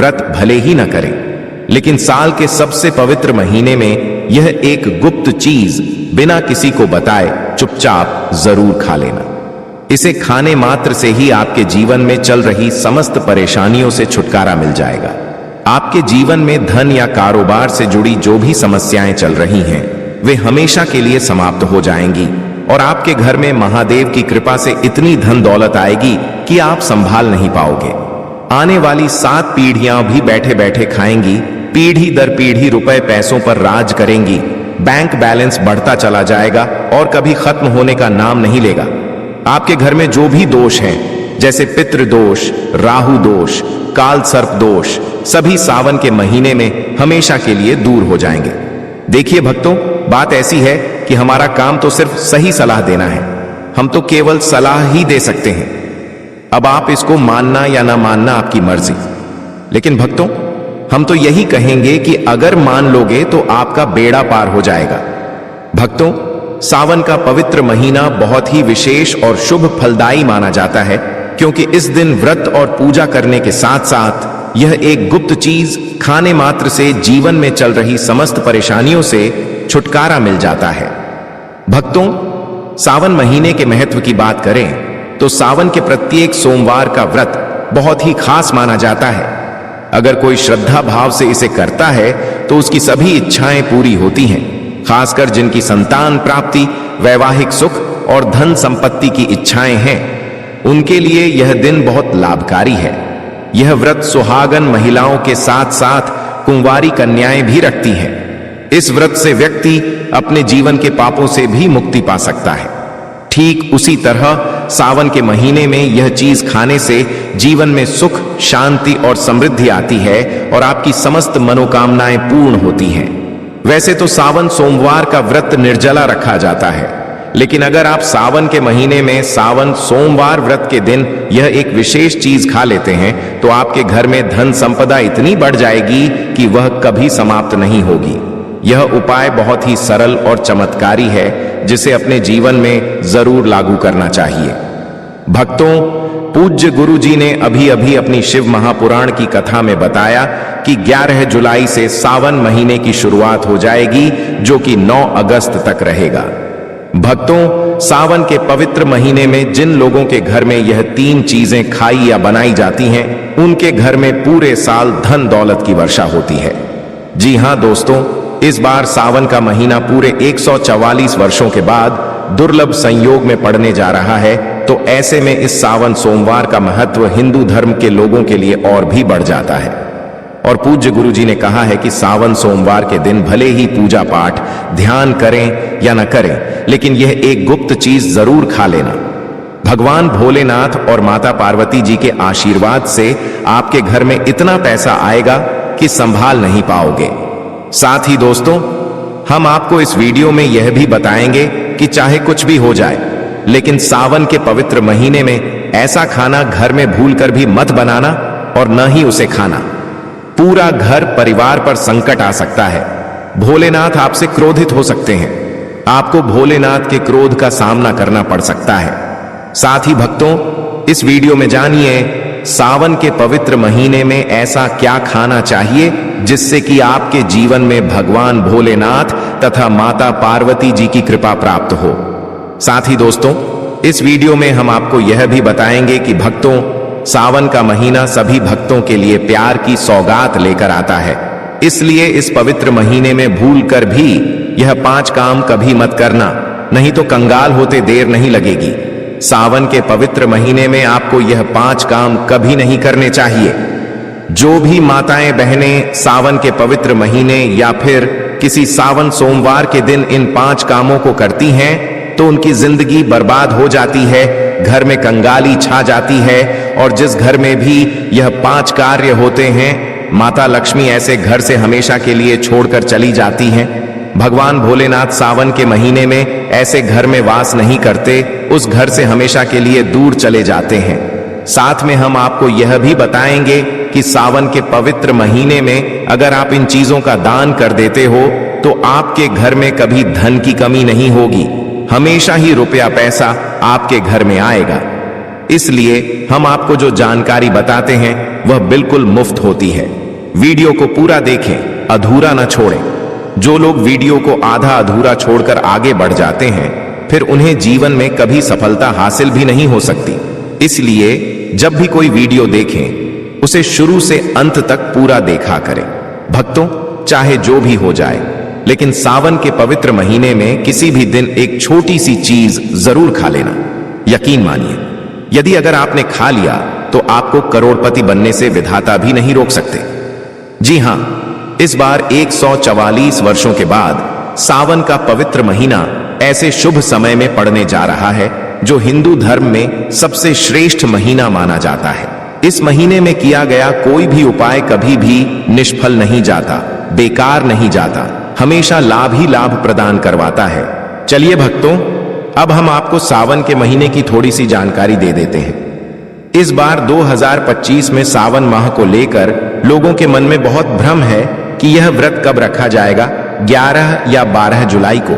व्रत भले ही न करें, लेकिन साल के सबसे पवित्र महीने में यह एक गुप्त चीज बिना किसी को बताए चुपचाप जरूर खा लेना। इसे खाने मात्र से ही आपके जीवन में चल रही समस्त परेशानियों से छुटकारा मिल जाएगा। आपके जीवन में धन या कारोबार से जुड़ी जो भी समस्याएं चल रही हैं, वे हमेशा के लिए समाप्त हो जाएंगी और आपके घर में महादेव की कृपा से इतनी धन दौलत आएगी कि आप संभाल नहीं पाओगे। आने वाली 7 पीढ़ियां भी बैठे बैठे खाएंगी, पीढ़ी दर पीढ़ी रुपए पैसों पर राज करेंगी, बैंक बैलेंस बढ़ता चला जाएगा और कभी खत्म होने का नाम नहीं लेगा। आपके घर में जो भी दोष हैं, जैसे पितृ दोष, राहु दोष, काल सर्प दोष, सभी सावन के महीने में हमेशा के लिए दूर हो जाएंगे। देखिए भक्तों, बात ऐसी है कि हमारा काम तो सिर्फ सही सलाह देना है, हम तो केवल सलाह ही दे सकते हैं। अब आप इसको मानना या ना मानना आपकी मर्जी, लेकिन भक्तों हम तो यही कहेंगे कि अगर मान लोगे तो आपका बेड़ा पार हो जाएगा। भक्तों, सावन का पवित्र महीना बहुत ही विशेष और शुभ फलदायी माना जाता है, क्योंकि इस दिन व्रत और पूजा करने के साथ साथ यह एक गुप्त चीज खाने मात्र से जीवन में चल रही समस्त परेशानियों से छुटकारा मिल जाता है। भक्तों, सावन महीने के महत्व की बात करें तो सावन के प्रत्येक सोमवार का व्रत बहुत ही खास माना जाता है। अगर कोई श्रद्धा भाव से इसे करता है तो उसकी सभी इच्छाएं पूरी होती हैं, खासकर जिनकी संतान प्राप्ति, वैवाहिक सुख और धन संपत्ति की इच्छाएं हैं, उनके लिए यह दिन बहुत लाभकारी है। यह व्रत सुहागन महिलाओं के साथ साथ कुंवारी कन्याएं भी रखती हैं। इस व्रत से व्यक्ति अपने जीवन के पापों से भी मुक्ति पा सकता है। ठीक उसी तरह सावन के महीने में यह चीज खाने से जीवन में सुख, शांति और समृद्धि आती है और आपकी समस्त मनोकामनाएं पूर्ण होती हैं। वैसे तो सावन सोमवार का व्रत निर्जला रखा जाता है, लेकिन अगर आप सावन के महीने में सावन सोमवार व्रत के दिन यह एक विशेष चीज खा लेते हैं तो आपके घर में धन संपदा इतनी बढ़ जाएगी कि वह कभी समाप्त नहीं होगी। यह उपाय बहुत ही सरल और चमत्कारी है, जिसे अपने जीवन में जरूर लागू करना चाहिए। भक्तों, पूज्य गुरु जी ने अभी अभी अपनी शिव महापुराण की कथा में बताया कि 11 जुलाई से सावन महीने की शुरुआत हो जाएगी, जो कि 9 अगस्त तक रहेगा। भक्तों, सावन के पवित्र महीने में जिन लोगों के घर में यह 3 चीजें खाई या बनाई जाती हैं, उनके घर में पूरे साल धन दौलत की वर्षा होती है। जी हां दोस्तों, इस बार सावन का महीना पूरे 144 वर्षों के बाद दुर्लभ संयोग में पड़ने जा रहा है, तो ऐसे में इस सावन सोमवार का महत्व हिंदू धर्म के लोगों के लिए और भी बढ़ जाता है। और पूज्य गुरु जी ने कहा है कि सावन सोमवार के दिन भले ही पूजा पाठ, ध्यान करें या न करें, लेकिन यह एक गुप्त चीज जरूर खा लेना। भगवान भोलेनाथ और माता पार्वती जी के आशीर्वाद से आपके घर में इतना पैसा आएगा कि संभाल नहीं पाओगे। साथ ही दोस्तों, हम आपको इस वीडियो में यह भी बताएंगे कि चाहे कुछ भी हो जाए, लेकिन सावन के पवित्र महीने में ऐसा खाना घर में भूलकर भी मत बनाना और न ही उसे खाना। पूरा घर परिवार पर संकट आ सकता है। भोलेनाथ आपसे क्रोधित हो सकते हैं, आपको भोलेनाथ के क्रोध का सामना करना पड़ सकता है। साथ ही भक्तों, इस वीडियो में जानिए सावन के पवित्र महीने में ऐसा क्या खाना चाहिए जिससे कि आपके जीवन में भगवान भोलेनाथ तथा माता पार्वती जी की कृपा प्राप्त हो। साथ ही दोस्तों, इस वीडियो में हम आपको यह भी बताएंगे कि भक्तों, सावन का महीना सभी भक्तों के लिए प्यार की सौगात लेकर आता है, इसलिए इस पवित्र महीने में भूलकर भी यह 5 काम कभी मत करना, नहीं तो कंगाल होते देर नहीं लगेगी। सावन के पवित्र महीने में आपको यह 5 काम कभी नहीं करने चाहिए। जो भी माताएं बहनें सावन के पवित्र महीने या फिर किसी सावन सोमवार के दिन इन 5 कामों को करती हैं तो उनकी जिंदगी बर्बाद हो जाती है, घर में कंगाली छा जाती है और जिस घर में भी यह 5 कार्य होते हैं, माता लक्ष्मी ऐसे घर से हमेशा के लिए छोड़कर चली जाती हैं। भगवान भोलेनाथ सावन के महीने में ऐसे घर में वास नहीं करते, उस घर से हमेशा के लिए दूर चले जाते हैं। साथ में हम आपको यह भी बताएंगे कि सावन के पवित्र महीने में अगर आप इन चीजों का दान कर देते हो तो आपके घर में कभी धन की कमी नहीं होगी, हमेशा ही रुपया पैसा आपके घर में आएगा। इसलिए हम आपको जो जानकारी बताते हैं वह बिल्कुल मुफ्त होती है। वीडियो को पूरा देखें, अधूरा न छोड़ें। जो लोग वीडियो को आधा अधूरा छोड़कर आगे बढ़ जाते हैं, फिर उन्हें जीवन में कभी सफलता हासिल भी नहीं हो सकती। इसलिए जब भी कोई वीडियो देखें, उसे शुरू से अंत तक पूरा देखा करें। भक्तों, चाहे जो भी हो जाए, लेकिन सावन के पवित्र महीने में किसी भी दिन एक छोटी सी चीज जरूर खा लेना। यकीन मानिए, यदि अगर आपने खा लिया तो आपको करोड़पति बनने से विधाता भी नहीं रोक सकते। जी हां, इस बार 144 वर्षों के बाद सावन का पवित्र महीना ऐसे शुभ समय में पड़ने जा रहा है जो हिंदू धर्म में सबसे श्रेष्ठ महीना माना जाता है। इस महीने में किया गया कोई भी उपाय कभी भी निष्फल नहीं जाता, बेकार नहीं जाता, हमेशा लाभ ही लाभ प्रदान करवाता है। चलिए भक्तों, अब हम आपको सावन के महीने की थोड़ी सी जानकारी दे देते हैं। इस बार 2025 में सावन माह को लेकर लोगों के मन में बहुत भ्रम है कि यह व्रत कब रखा जाएगा, 11 या 12 जुलाई को।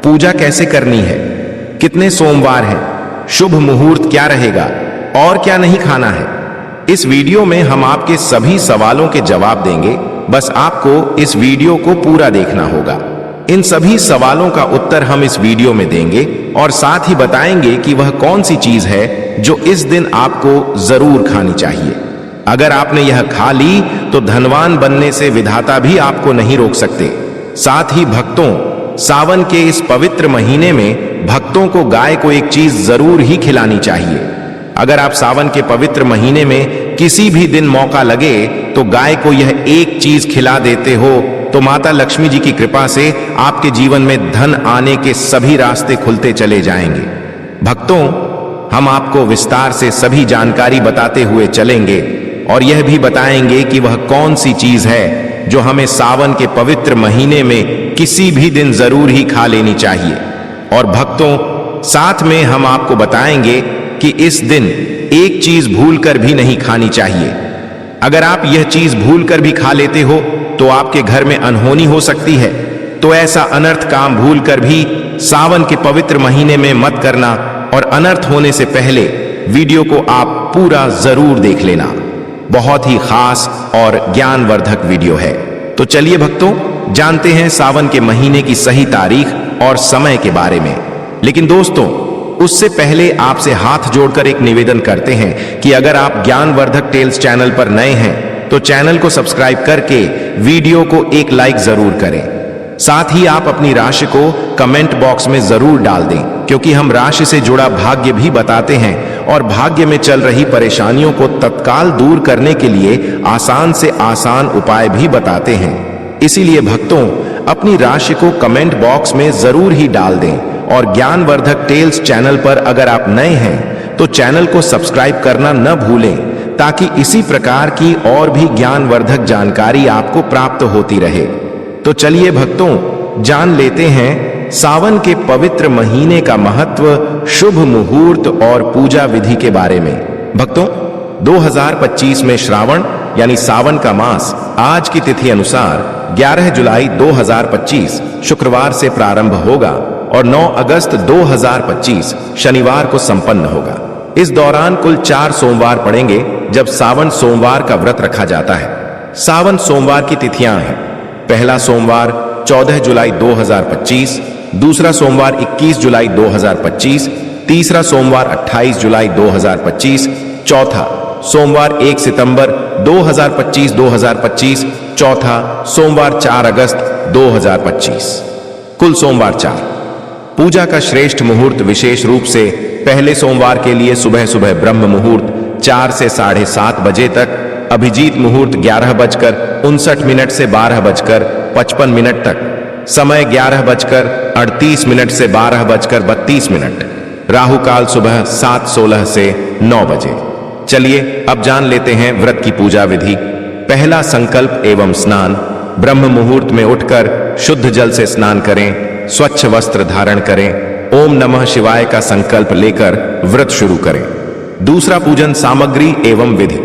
पूजा कैसे करनी है, कितने सोमवार हैं, शुभ मुहूर्त क्या रहेगा और क्या नहीं खाना है। इस वीडियो में हम आपके सभी सवालों के जवाब देंगे। बस आपको इस वीडियो को पूरा देखना होगा। इन सभी सवालों का उत्तर हम इस वीडियो में देंगे और साथ ही बताएंगे कि वह कौन सी चीज है जो इस दिन आपको जरूर खानी चाहिए। अगर आपने यह खा ली तो धनवान बनने से विधाता भी आपको नहीं रोक सकते। साथ ही भक्तों, सावन के इस पवित्र महीने में भक्तों को गाय को एक चीज जरूर ही खिलानी चाहिए। अगर आप सावन के पवित्र महीने में किसी भी दिन मौका लगे तो गाय को यह एक चीज खिला देते हो तो माता लक्ष्मी जी की कृपा से आपके जीवन में धन आने के सभी रास्ते खुलते चले जाएंगे। भक्तों, हम आपको विस्तार से सभी जानकारी बताते हुए चलेंगे और यह भी बताएंगे कि वह कौन सी चीज है जो हमें सावन के पवित्र महीने में किसी भी दिन जरूर ही खा लेनी चाहिए। और भक्तों, साथ में हम आपको बताएंगे कि इस दिन एक चीज भूलकर भी नहीं खानी चाहिए। अगर आप यह चीज भूलकर भी खा लेते हो तो आपके घर में अनहोनी हो सकती है। तो ऐसा अनर्थ काम भूलकर भी सावन के पवित्र महीने में मत करना और अनर्थ होने से पहले वीडियो को आप पूरा जरूर देख लेना। बहुत ही खास और ज्ञानवर्धक वीडियो है। तो चलिए भक्तों, जानते हैं सावन के महीने की सही तारीख और समय के बारे में। लेकिन दोस्तों, उससे पहले आपसे हाथ जोड़कर एक निवेदन करते हैं कि अगर आप ज्ञानवर्धक टेल्स चैनल पर नए हैं तो चैनल को सब्सक्राइब करके वीडियो को एक लाइक जरूर करें। साथ ही आप अपनी राशि को कमेंट बॉक्स में जरूर डाल दें, क्योंकि हम राशि से जुड़ा भाग्य भी बताते हैं और भाग्य में चल रही परेशानियों को तत्काल दूर करने के लिए आसान से आसान उपाय भी बताते हैं। इसीलिए भक्तों, अपनी राशि को कमेंट बॉक्स में जरूर ही डाल दें और ज्ञानवर्धक टेल्स चैनल पर अगर आप नए हैं तो चैनल को सब्सक्राइब करना न भूलें, ताकि इसी प्रकार की और भी ज्ञानवर्धक जानकारी आपको प्राप्त होती रहे। तो चलिए भक्तों, जान लेते हैं सावन के पवित्र महीने का महत्व, शुभ मुहूर्त और पूजा विधि के बारे में। भक्तों, 2025 में श्रावण यानी सावन का मास आज की तिथि अनुसार 11 जुलाई 2025 शुक्रवार से प्रारंभ होगा और 9 अगस्त 2025 शनिवार को संपन्न होगा। इस दौरान कुल 4 सोमवार पड़ेंगे जब सावन सोमवार का व्रत रखा जाता है। सावन सोमवार की तिथियां हैं: पहला सोमवार 14 जुलाई 2025, दूसरा सोमवार 21 जुलाई 2025, तीसरा सोमवार 28 जुलाई 2025, चौथा सोमवार 1 सितंबर 2025, चौथा सोमवार 4 अगस्त 2025। कुल सोमवार 4। पूजा का श्रेष्ठ मुहूर्त विशेष रूप से पहले सोमवार के लिए सुबह सुबह ब्रह्म मुहूर्त 4 से 7:30 बजे तक, अभिजीत मुहूर्त 11:59 से 12:55 तक, समय 11:38 से 12:32, राहु काल सुबह 7:16 से 9 बजे। चलिए अब जान लेते हैं व्रत की पूजा विधि। पहला संकल्प एवं स्नान। ब्रह्म मुहूर्त में उठकर शुद्ध जल से स्नान करें, स्वच्छ वस्त्र धारण करें, ओम नमः शिवाय का संकल्प लेकर व्रत शुरू करें। दूसरा पूजन सामग्री एवं विधि।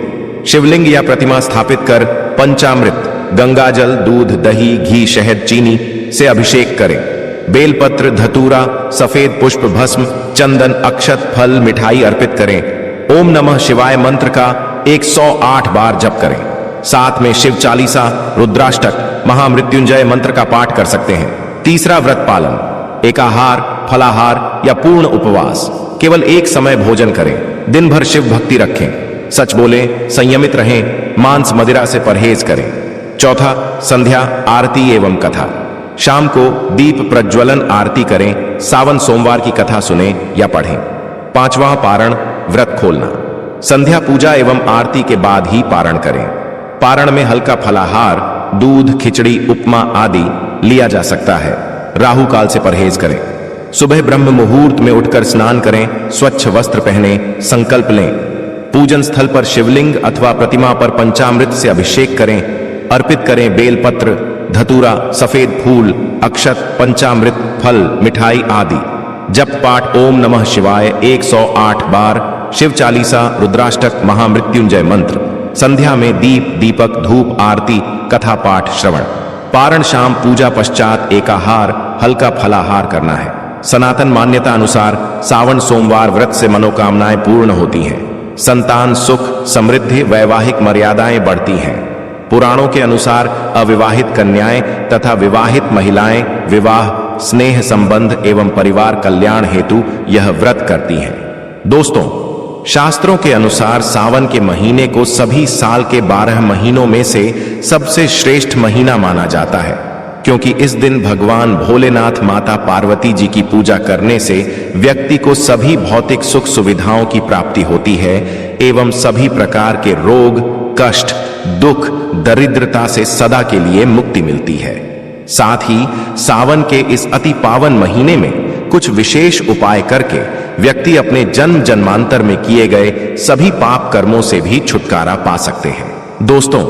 शिवलिंग या प्रतिमा स्थापित कर पंचामृत, गंगाजल, दूध, दही, घी, शहद, चीनी से अभिषेक करें। बेलपत्र, धतूरा, सफेद पुष्प, भस्म, चंदन, अक्षत, फल, मिठाई अर्पित करें ओम नमः शिवाय मंत्र का 108 बार जप करें। साथ में शिव चालीसा, रुद्राष्टक, महामृत्युंजय मंत्र का पाठ कर सकते हैं। तीसरा, व्रत पालन। एकाहार, फलाहार या पूर्ण उपवास। केवल एक समय भोजन करें। दिन भर शिव भक्ति रखें। सच बोलें, संयमित रहें, मांस मदिरा से परहेज करें। चौथा, संध्या आरती एवं कथा। शाम को दीप प्रज्वलन आरती करें। सावन सोमवार की कथा सुने या पढ़ें। पांचवा, पारण, व्रत खोलना। संध्या पूजा एवं आरती के बाद ही पारण करें। पारण में हल्का फलाहार, दूध, खिचड़ी, उपमा आदि लिया जा सकता है। राहु काल से परहेज करें। सुबह ब्रह्म मुहूर्त में उठकर स्नान करें। स्वच्छ वस्त्र पहने, संकल्प लें। पूजन स्थल पर शिवलिंग अथवा प्रतिमा पर पंचामृत से अभिषेक करें। अर्पित करें बेलपत्र, धतूरा, सफेद फूल, अक्षत, पंचामृत, फल, मिठाई आदि। जप पाठ ओम नमः शिवाय 108 बार, शिव चालीसा, रुद्राष्टक, महामृत्युंजय मंत्र। संध्या में दीप, दीपक, धूप, आरती, कथा पाठ, श्रवण। पारण शाम पूजा पश्चात एकाहार, हल्का फलाहार करना है। सनातन मान्यता अनुसार सावन सोमवार व्रत से मनोकामनाएं पूर्ण होती हैं। संतान सुख, समृद्धि, वैवाहिक मर्यादाएं बढ़ती हैं। पुराणों के अनुसार अविवाहित कन्याएं तथा विवाहित महिलाएं विवाह, स्नेह संबंध एवं परिवार कल्याण हेतु यह व्रत करती हैं। दोस्तों, शास्त्रों के अनुसार सावन के महीने को सभी साल के 12 महीनों में से सबसे श्रेष्ठ महीना माना जाता है, क्योंकि इस दिन भगवान भोलेनाथ, माता पार्वती जी की पूजा करने से व्यक्ति को सभी भौतिक सुख सुविधाओं की प्राप्ति होती है एवं सभी प्रकार के रोग, कष्ट, दुख, दरिद्रता से सदा के लिए मुक्ति मिलती है। साथ ही सावन के इस अति पावन महीने में कुछ विशेष उपाय करके व्यक्ति अपने जन्म जन्मांतर में किए गए सभी पाप कर्मों से भी छुटकारा पा सकते हैं। दोस्तों,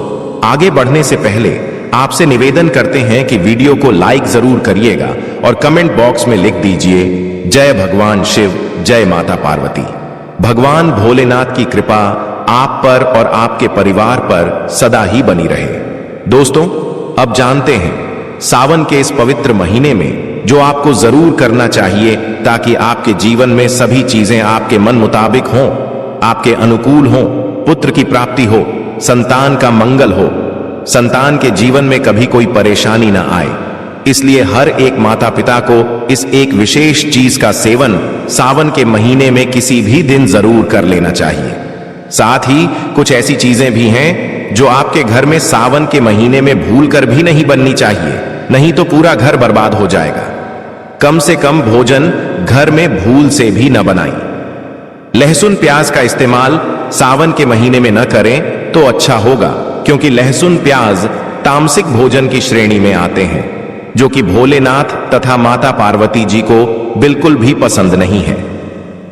आगे बढ़ने से पहले आपसे निवेदन करते हैं कि वीडियो को लाइक जरूर करिएगा और कमेंट बॉक्स में लिख दीजिए जय भगवान शिव, जय माता पार्वती। भगवान भोलेनाथ की कृपा आप पर और आपके परिवार पर सदा ही बनी रहे। दोस्तों, अब जानते हैं सावन के इस पवित्र महीने में जो आपको जरूर करना चाहिए ताकि आपके जीवन में सभी चीजें आपके मन मुताबिक हों, आपके अनुकूल हों, पुत्र की प्राप्ति हो, संतान का मंगल हो, संतान के जीवन में कभी कोई परेशानी ना आए। इसलिए हर एक माता पिता को इस एक विशेष चीज का सेवन सावन के महीने में किसी भी दिन जरूर कर लेना चाहिए। साथ ही कुछ ऐसी चीजें भी हैं जो आपके घर में सावन के महीने में भूलकर भी नहीं बननी चाहिए, नहीं तो पूरा घर बर्बाद हो जाएगा। कम से कम भोजन घर में भूल से भी न बनाएं। लहसुन प्याज का इस्तेमाल सावन के महीने में न करें तो अच्छा होगा, क्योंकि लहसुन प्याज तामसिक भोजन की श्रेणी में आते हैं, जो कि भोलेनाथ तथा माता पार्वती जी को बिल्कुल भी पसंद नहीं है।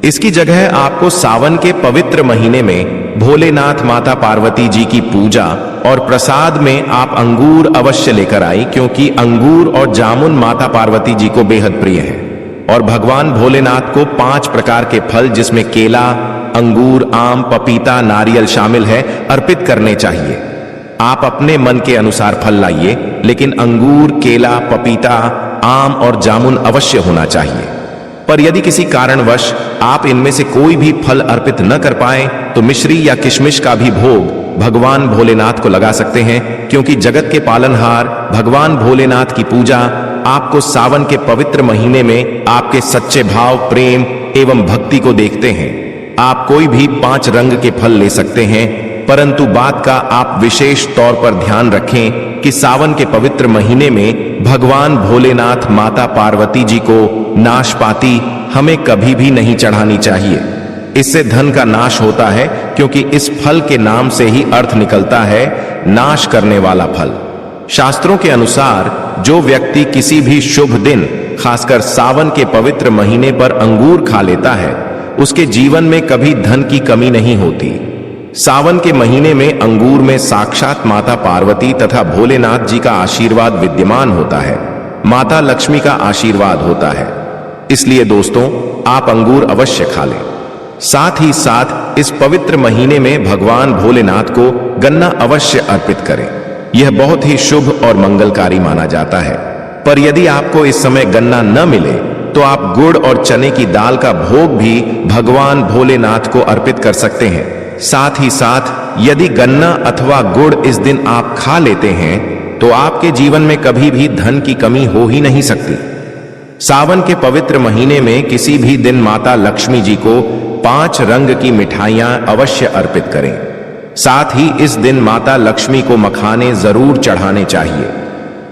इसकी जगह आपको सावन के पवित्र महीने में भोलेनाथ, माता पार्वती जी की पूजा और प्रसाद में आप अंगूर अवश्य लेकर आई, क्योंकि अंगूर और जामुन माता पार्वती जी को बेहद प्रिय है। और भगवान भोलेनाथ को 5 प्रकार के फल, जिसमें केला, अंगूर, आम, पपीता, नारियल शामिल है, अर्पित करने चाहिए। आप अपने मन के अनुसार फल लाइए, लेकिन अंगूर, केला, पपीता, आम और जामुन अवश्य होना चाहिए। पर यदि किसी कारणवश आप इनमें से कोई भी फल अर्पित न कर पाए तो मिश्री या किशमिश का भी भोग भगवान भोलेनाथ को लगा सकते हैं, क्योंकि जगत के पालनहार भगवान भोलेनाथ की पूजा आपको सावन के पवित्र महीने में आपके सच्चे भाव, प्रेम एवं भक्ति को देखते हैं। आप कोई भी 5 रंग के फल ले सकते हैं, परंतु बात का आप विशेष तौर पर ध्यान रखें कि सावन के पवित्र महीने में भगवान भोलेनाथ, माता पार्वती जी को नाशपाती हमें कभी भी नहीं चढ़ानी चाहिए। इससे धन का नाश होता है, क्योंकि इस फल के नाम से ही अर्थ निकलता है नाश करने वाला फल। शास्त्रों के अनुसार जो व्यक्ति किसी भी शुभ दिन, खासकर सावन के पवित्र महीने पर अंगूर खा लेता है, उसके जीवन में कभी धन की कमी नहीं होती। सावन के महीने में अंगूर में साक्षात माता पार्वती तथा भोलेनाथ जी का आशीर्वाद विद्यमान होता है, माता लक्ष्मी का आशीर्वाद होता है। इसलिए दोस्तों, आप अंगूर अवश्य खा लें। साथ ही साथ इस पवित्र महीने में भगवान भोलेनाथ को गन्ना अवश्य अर्पित करें। यह बहुत ही शुभ और मंगलकारी माना जाता है। पर यदि आपको इस समय गन्ना न मिले तो आप गुड़ और चने की दाल का भोग भी भगवान भोलेनाथ को अर्पित कर सकते हैं। साथ ही साथ यदि गन्ना अथवा गुड़ इस दिन आप खा लेते हैं तो आपके जीवन में कभी भी धन की कमी हो ही नहीं सकती। सावन के पवित्र महीने में किसी भी दिन माता लक्ष्मी जी को 5 रंग की मिठाइयां अवश्य अर्पित करें। साथ ही इस दिन माता लक्ष्मी को मखाने जरूर चढ़ाने चाहिए।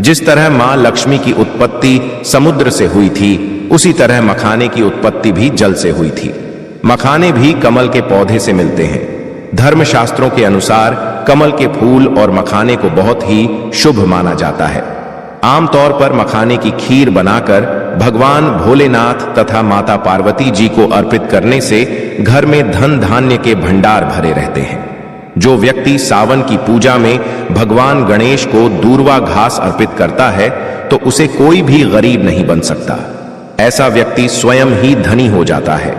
जिस तरह मां लक्ष्मी की उत्पत्ति समुद्र से हुई थी, उसी तरह मखाने की उत्पत्ति भी जल से हुई थी। मखाने भी कमल के पौधे से मिलते हैं। धर्मशास्त्रों के अनुसार कमल के फूल और मखाने को बहुत ही शुभ माना जाता है। आमतौर पर मखाने की खीर बनाकर भगवान भोलेनाथ तथा माता पार्वती जी को अर्पित करने से घर में धन धान्य के भंडार भरे रहते हैं। जो व्यक्ति सावन की पूजा में भगवान गणेश को दूर्वा घास अर्पित करता है तो उसे कोई भी गरीब नहीं बन सकता। ऐसा व्यक्ति स्वयं ही धनी हो जाता है।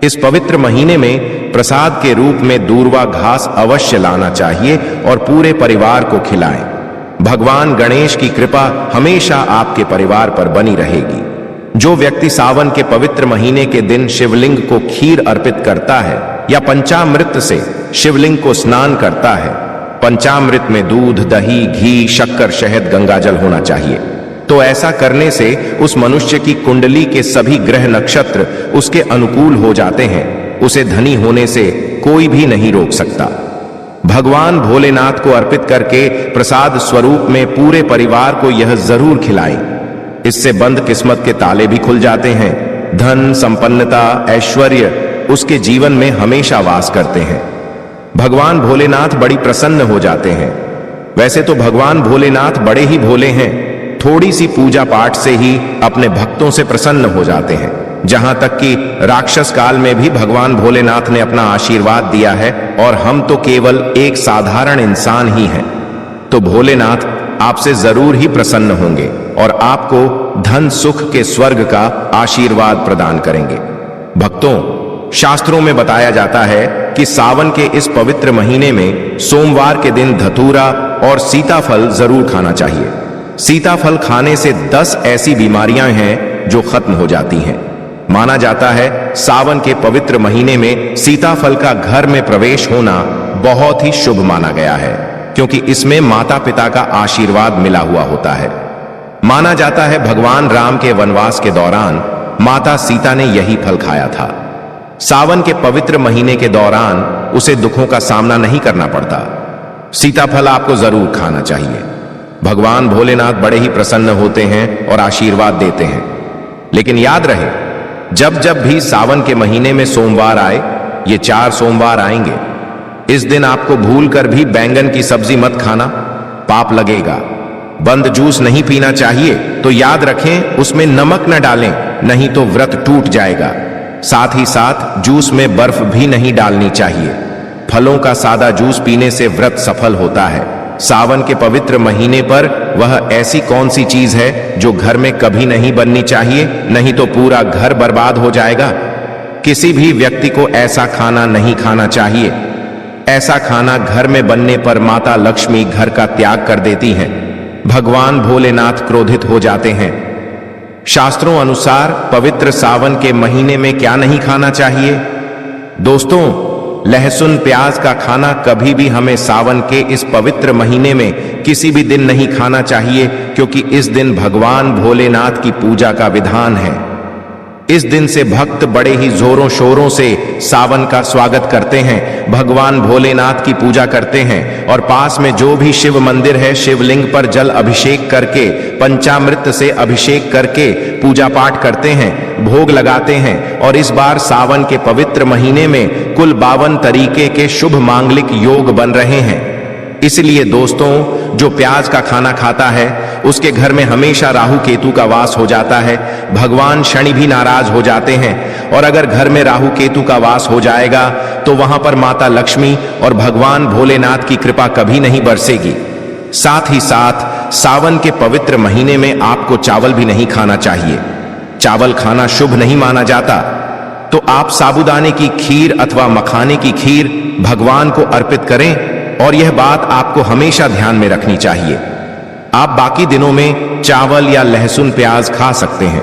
इस पवित्र महीने में प्रसाद के रूप में दूर्वा घास अवश्य लाना चाहिए और पूरे परिवार को खिलाएं। भगवान गणेश की कृपा हमेशा आपके परिवार पर बनी रहेगी। जो व्यक्ति सावन के पवित्र महीने के दिन शिवलिंग को खीर अर्पित करता है या पंचामृत से शिवलिंग को स्नान करता है, पंचामृत में दूध, दही, घी, शक्कर, शहद, गंगाजल होना चाहिए, तो ऐसा करने से उस मनुष्य की कुंडली के सभी ग्रह नक्षत्र उसके अनुकूल हो जाते हैं। उसे धनी होने से कोई भी नहीं रोक सकता। भगवान भोलेनाथ को अर्पित करके प्रसाद स्वरूप में पूरे परिवार को यह जरूर खिलाएं। इससे बंद किस्मत के ताले भी खुल जाते हैं। धन, संपन्नता, ऐश्वर्य उसके जीवन में हमेशा वास करते हैं। भगवान भोलेनाथ बड़ी प्रसन्न हो जाते हैं। वैसे तो भगवान भोलेनाथ बड़े ही भोले हैं। थोड़ी सी पूजा पाठ से ही अपने भक्तों से प्रसन्न हो जाते हैं। जहां तक कि राक्षस काल में भी भगवान भोलेनाथ ने अपना आशीर्वाद दिया है और हम तो केवल एक साधारण इंसान ही हैं। तो भोलेनाथ आपसे जरूर ही प्रसन्न होंगे और आपको धन सुख के स्वर्ग का आशीर्वाद प्रदान करेंगे। भक्तों, शास्त्रों में बताया जाता है कि सावन के इस पवित्र महीने में सोमवार के दिन धतूरा और सीताफल जरूर खाना चाहिए। सीताफल खाने से 10 ऐसी बीमारियां हैं जो खत्म हो जाती हैं। माना जाता है सावन के पवित्र महीने में सीताफल का घर में प्रवेश होना बहुत ही शुभ माना गया है, क्योंकि इसमें माता पिता का आशीर्वाद मिला हुआ होता है। माना जाता है भगवान राम के वनवास के दौरान माता सीता ने यही फल खाया था। सावन के पवित्र महीने के दौरान उसे दुखों का सामना नहीं करना पड़ता। सीताफल आपको जरूर खाना चाहिए। भगवान भोलेनाथ बड़े ही प्रसन्न होते हैं और आशीर्वाद देते हैं। लेकिन याद रहे, जब जब भी सावन के महीने में सोमवार आए, ये 4 सोमवार आएंगे, इस दिन आपको भूलकर भी बैंगन की सब्जी मत खाना, पाप लगेगा। बंद जूस नहीं पीना चाहिए, तो याद रखें उसमें नमक न डालें, नहीं तो व्रत टूट जाएगा। साथ ही साथ जूस में बर्फ भी नहीं डालनी चाहिए। फलों का सादा जूस पीने से व्रत सफल होता है। सावन के पवित्र महीने पर वह ऐसी कौन सी चीज है जो घर में कभी नहीं बननी चाहिए, नहीं तो पूरा घर बर्बाद हो जाएगा। किसी भी व्यक्ति को ऐसा खाना नहीं खाना चाहिए। ऐसा खाना घर में बनने पर माता लक्ष्मी घर का त्याग कर देती हैं। भगवान भोलेनाथ क्रोधित हो जाते हैं। शास्त्रों अनुसार पवित्र सावन के महीने में क्या नहीं खाना चाहिए? दोस्तों, लहसुन प्याज का खाना कभी भी हमें सावन के इस पवित्र महीने में किसी भी दिन नहीं खाना चाहिए, क्योंकि इस दिन भगवान भोलेनाथ की पूजा का विधान है। इस दिन से भक्त बड़े ही जोरों शोरों से सावन का स्वागत करते हैं, भगवान भोलेनाथ की पूजा करते हैं और पास में जो भी शिव मंदिर है, शिवलिंग पर जल अभिषेक करके, पंचामृत से अभिषेक करके पूजा पाठ करते हैं, भोग लगाते हैं। और इस बार सावन के पवित्र महीने में कुल 52 तरीके के शुभ मांगलिक योग बन रहे हैं। इसलिए दोस्तों, जो प्याज का खाना खाता है उसके घर में हमेशा राहु केतु का वास हो जाता है। भगवान शनि भी नाराज हो जाते हैं और अगर घर में राहु केतु का वास हो जाएगा तो वहां पर माता लक्ष्मी और भगवान भोलेनाथ की कृपा कभी नहीं बरसेगी। साथ ही साथ सावन के पवित्र महीने में आपको चावल भी नहीं खाना चाहिए। चावल खाना शुभ नहीं माना जाता। तो आप साबूदाने की खीर अथवा मखाने की खीर भगवान को अर्पित करें और यह बात आपको हमेशा ध्यान में रखनी चाहिए। आप बाकी दिनों में चावल या लहसुन प्याज खा सकते हैं।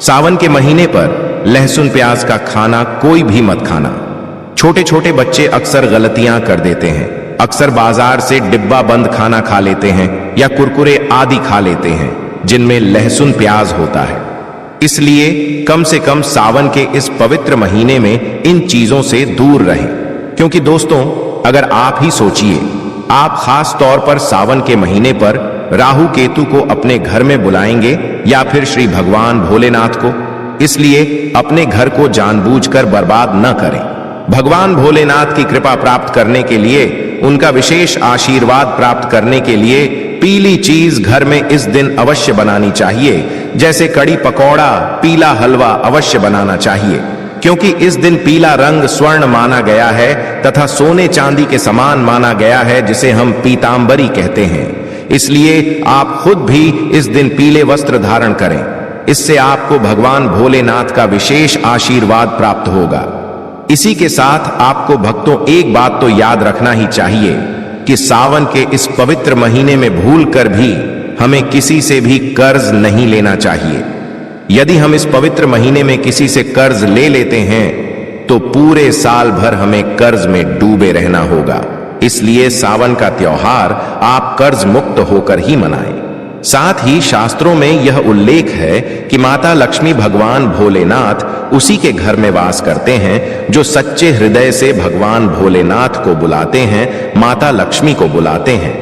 सावन के महीने पर लहसुन प्याज का खाना कोई भी मत खाना। छोटे छोटे बच्चे अक्सर गलतियां कर देते हैं। अक्सर बाजार से डिब्बा बंद खाना खा लेते हैं या कुरकुरे आदि खा लेते हैं जिनमें लहसुन प्याज होता है। इसलिए कम से कम सावन के इस पवित्र महीने में इन चीजों से दूर रहें। क्योंकि दोस्तों, अगर आप ही सोचिए, आप खास तौर पर सावन के महीने पर राहु केतु को अपने घर में बुलाएंगे या फिर श्री भगवान भोलेनाथ को। इसलिए अपने घर को जानबूझकर बर्बाद न करें। भगवान भोलेनाथ की कृपा प्राप्त करने के लिए, उनका विशेष आशीर्वाद प्राप्त करने के लिए पीली चीज घर में इस दिन अवश्य बनानी चाहिए। जैसे कड़ी पकौड़ा, पीला हलवा अवश्य बनाना चाहिए, क्योंकि इस दिन पीला रंग स्वर्ण माना गया है तथा सोने चांदी के समान माना गया है, जिसे हम पीतांबरी कहते हैं। इसलिए आप खुद भी इस दिन पीले वस्त्र धारण करें। इससे आपको भगवान भोलेनाथ का विशेष आशीर्वाद प्राप्त होगा। इसी के साथ आपको भक्तों एक बात तो याद रखना ही चाहिए कि सावन के इस पवित्र महीने में भूलकर भी हमें किसी से भी कर्ज नहीं लेना चाहिए। यदि हम इस पवित्र महीने में किसी से कर्ज ले लेते हैं तो पूरे साल भर हमें कर्ज में डूबे रहना होगा। इसलिए सावन का त्योहार आप कर्ज मुक्त होकर ही मनाएं। साथ ही शास्त्रों में यह उल्लेख है कि माता लक्ष्मी भगवान भोलेनाथ उसी के घर में वास करते हैं जो सच्चे हृदय से भगवान भोलेनाथ को बुलाते हैं, माता लक्ष्मी को बुलाते हैं।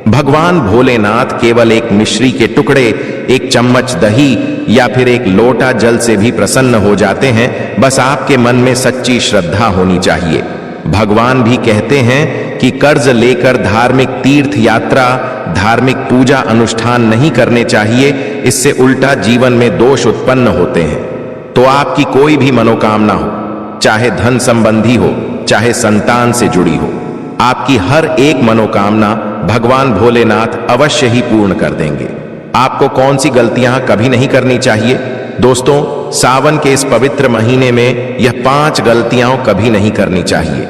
भगवान भोलेनाथ केवल एक मिश्री के टुकड़े, एक चम्मच दही या फिर एक लोटा जल से भी प्रसन्न हो जाते हैं। बस आपके मन में सच्ची श्रद्धा होनी चाहिए। भगवान भी कहते हैं कि कर्ज लेकर धार्मिक तीर्थ यात्रा, धार्मिक पूजा अनुष्ठान नहीं करने चाहिए। इससे उल्टा जीवन में दोष उत्पन्न होते हैं। तो आपकी कोई भी मनोकामना हो, चाहे धन संबंधी हो, चाहे संतान से जुड़ी हो, आपकी हर एक मनोकामना भगवान भोलेनाथ अवश्य ही पूर्ण कर देंगे। आपको कौन सी गलतियां कभी नहीं करनी चाहिए? दोस्तों, सावन के इस पवित्र महीने में यह 5 गलतियां कभी नहीं करनी चाहिए।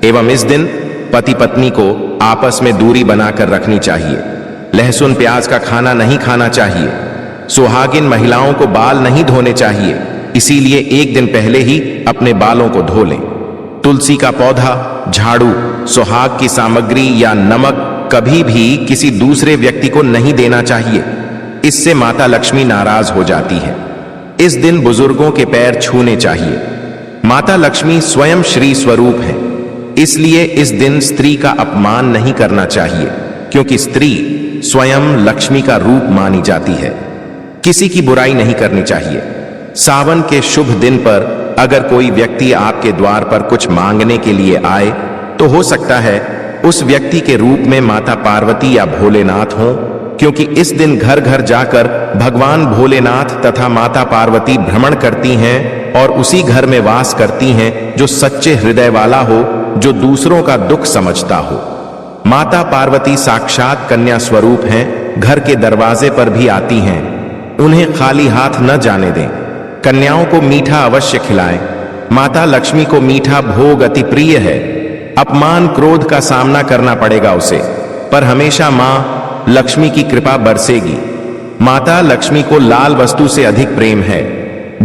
एवं इस दिन पति पत्नी को आपस में दूरी बनाकर रखनी चाहिए। लहसुन प्याज का खाना नहीं खाना चाहिए। सुहागिन महिलाओं को बाल नहीं धोने चाहिए, इसीलिए एक दिन पहले ही अपने बालों को धो लें। तुलसी का पौधा, झाड़ू, सुहाग की सामग्री या नमक कभी भी किसी दूसरे व्यक्ति को नहीं देना चाहिए। इससे माता लक्ष्मी नाराज हो जाती है। इस दिन बुजुर्गों के पैर छूने चाहिए। माता लक्ष्मी स्वयं श्री स्वरूप हैं, इसलिए इस दिन स्त्री का अपमान नहीं करना चाहिए, क्योंकि स्त्री स्वयं लक्ष्मी का रूप मानी जाती है। किसी की बुराई नहीं करनी चाहिए। सावन के शुभ दिन पर अगर कोई व्यक्ति आपके द्वार पर कुछ मांगने के लिए आए तो हो सकता है उस व्यक्ति के रूप में माता पार्वती या भोलेनाथ हों, क्योंकि इस दिन घर घर जाकर भगवान भोलेनाथ तथा माता पार्वती भ्रमण करती हैं और उसी घर में वास करती हैं जो सच्चे हृदय वाला हो, जो दूसरों का दुख समझता हो। माता पार्वती साक्षात कन्या स्वरूप हैं, घर के दरवाजे पर भी आती हैं। उन्हें खाली हाथ न जाने दें। कन्याओं को मीठा अवश्य खिलाएं। माता लक्ष्मी को मीठा भोग अति प्रिय है। अपमान, क्रोध का सामना करना पड़ेगा उसे, पर हमेशा मां लक्ष्मी की कृपा बरसेगी। माता लक्ष्मी को लाल वस्तु से अधिक प्रेम है।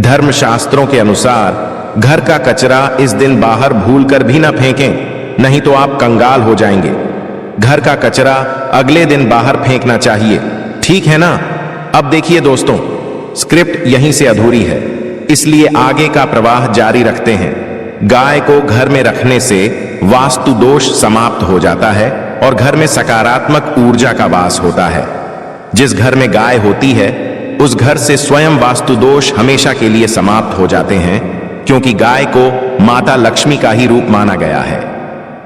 धर्मशास्त्रों के अनुसार घर का कचरा इस दिन बाहर भूलकर भी न फेंकें, नहीं तो आप कंगाल हो जाएंगे। घर का कचरा अगले दिन बाहर फेंकना चाहिए, ठीक है ना? अब देखिए दोस्तों, स्क्रिप्ट यहीं से अधूरी है, इसलिए आगे का प्रवाह जारी रखते हैं। गाय को घर में रखने से वास्तु दोष समाप्त हो जाता है और घर में सकारात्मक ऊर्जा का वास होता है। जिस घर में गाय होती है उस घर से स्वयं वास्तु दोष हमेशा के लिए समाप्त हो जाते हैं, क्योंकि गाय को माता लक्ष्मी का ही रूप माना गया है।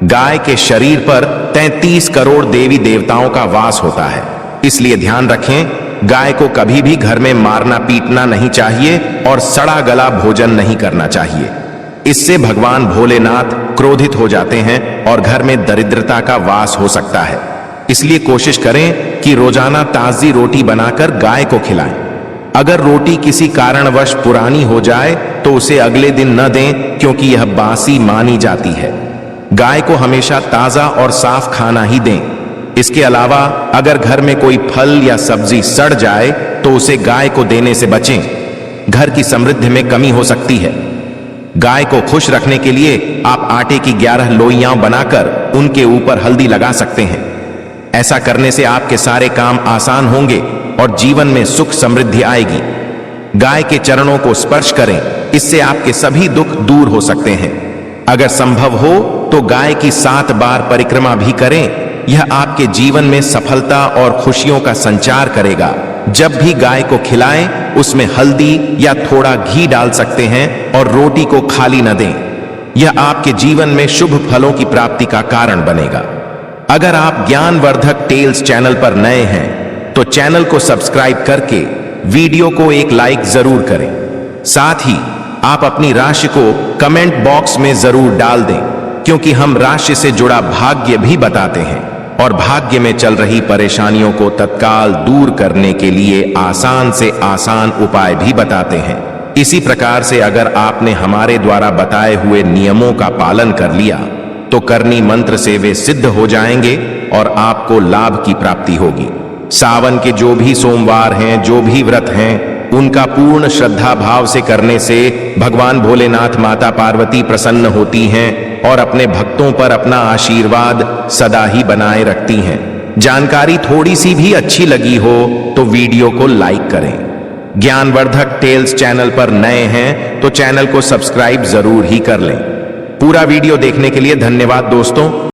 गाय के शरीर पर 33 करोड़ देवी देवताओं का वास होता है, इसलिए ध्यान रखें, गाय को कभी भी घर में मारना पीटना नहीं चाहिए और सड़ा गला भोजन नहीं करना चाहिए। इससे भगवान भोलेनाथ क्रोधित हो जाते हैं और घर में दरिद्रता का वास हो सकता है। इसलिए कोशिश करें कि रोजाना ताजी रोटी बनाकर गाय को खिलाएं। अगर रोटी किसी कारणवश पुरानी हो जाए तो उसे अगले दिन न दें, क्योंकि यह बासी मानी जाती है। गाय को हमेशा ताजा और साफ खाना ही दें। इसके अलावा अगर घर में कोई फल या सब्जी सड़ जाए तो उसे गाय को देने से बचें। घर की समृद्धि में कमी हो सकती है। गाय को खुश रखने के लिए आप आटे की 11 लोइयां बनाकर उनके ऊपर हल्दी लगा सकते हैं। ऐसा करने से आपके सारे काम आसान होंगे और जीवन में सुख समृद्धि आएगी। गाय के चरणों को स्पर्श करें, इससे आपके सभी दुख दूर हो सकते हैं। अगर संभव हो तो गाय की 7 बार परिक्रमा भी करें। यह आपके जीवन में सफलता और खुशियों का संचार करेगा। जब भी गाय को खिलाएं, उसमें हल्दी या थोड़ा घी डाल सकते हैं और रोटी को खाली न दें। यह आपके जीवन में शुभ फलों की प्राप्ति का कारण बनेगा। अगर आप ज्ञानवर्धक टेल्स चैनल पर नए हैं तो चैनल को सब्सक्राइब करके वीडियो को एक लाइक जरूर करें। साथ ही आप अपनी राशि को कमेंट बॉक्स में जरूर डाल दें, क्योंकि हम राशि से जुड़ा भाग्य भी बताते हैं और भाग्य में चल रही परेशानियों को तत्काल दूर करने के लिए आसान से आसान उपाय भी बताते हैं। इसी प्रकार से अगर आपने हमारे द्वारा बताए हुए नियमों का पालन कर लिया तो करनी मंत्र से वे सिद्ध हो जाएंगे और आपको लाभ की प्राप्ति होगी। सावन के जो भी सोमवार हैं, जो भी व्रत हैं, उनका पूर्ण श्रद्धा भाव से करने से भगवान भोलेनाथ, माता पार्वती प्रसन्न होती हैं और अपने भक्तों पर अपना आशीर्वाद सदा ही बनाए रखती हैं। जानकारी थोड़ी सी भी अच्छी लगी हो तो वीडियो को लाइक करें। ज्ञानवर्धक टेल्स चैनल पर नए हैं तो चैनल को सब्सक्राइब जरूर ही कर लें। पूरा वीडियो देखने के लिए धन्यवाद दोस्तों।